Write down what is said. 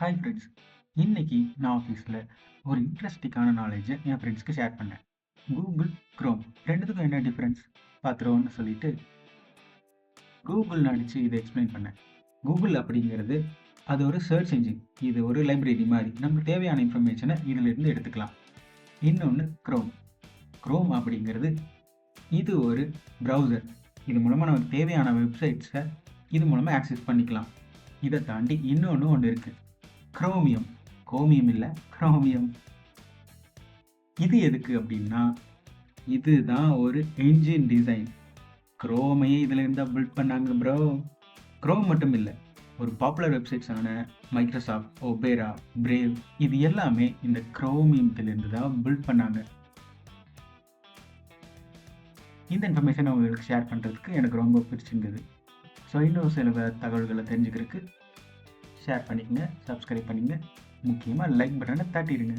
Hi friends. இன்னைக்கு நான் ஆஃபீஸில் ஒரு இன்ட்ரெஸ்டிங்கான நாலேஜை என் ஃப்ரெண்ட்ஸ்க்கு ஷேர் பண்ணேன். கூகுள், குரோம் ரெண்டுத்துக்கும் என்ன டிஃப்ரென்ஸ் பார்த்துருவோன்னு சொல்லிட்டு கூகுள்னு அடித்து இதை எக்ஸ்பிளைன் பண்ணேன். கூகுள் அப்படிங்கிறது அது ஒரு சர்ச் இன்ஜின். இது ஒரு லைப்ரரி மாதிரி. நமக்கு தேவையான இன்ஃபர்மேஷனை இதிலிருந்து எடுத்துக்கலாம். இன்னொன்று குரோம். குரோம் அப்படிங்கிறது இது ஒரு ப்ரௌசர். இது மூலமாக நமக்கு தேவையான வெப்சைட்ஸை இது மூலமாக ஆக்சஸ் பண்ணிக்கலாம். இதை தாண்டி இன்னொன்று ஒன்று இருக்குது, குரோமியம். கோமியம் இல்லை, குரோமியம். இது எதுக்கு அப்படின்னா, இதுதான் ஒரு என்ஜின் டிசைன். குரோமையே இதில் இருந்தால் பில்ட் பண்ணாங்க ப்ரோ. குரோம் மட்டும் இல்லை, ஒரு பாப்புலர் வெப்சைட்ஸான மைக்ரோசாஃப்ட், ஒபேரா, பிரேவ் இது எல்லாமே இந்த குரோமியத்திலிருந்து தான் பில்ட் பண்ணாங்க. இந்த இன்ஃபர்மேஷன் உங்களுக்கு ஷேர் பண்ணுறதுக்கு எனக்கு ரொம்ப பிடிச்சிருந்தது. ஸோ இன்னும் சில தகவல்களை தெரிஞ்சுக்கிறதுக்கு ஷேர் பண்ணிக்கங்க, சப்ஸ்கிரைப் பண்ணிங்க, முக்கியமாக லைக் பட்டனை தட்டிடுங்க.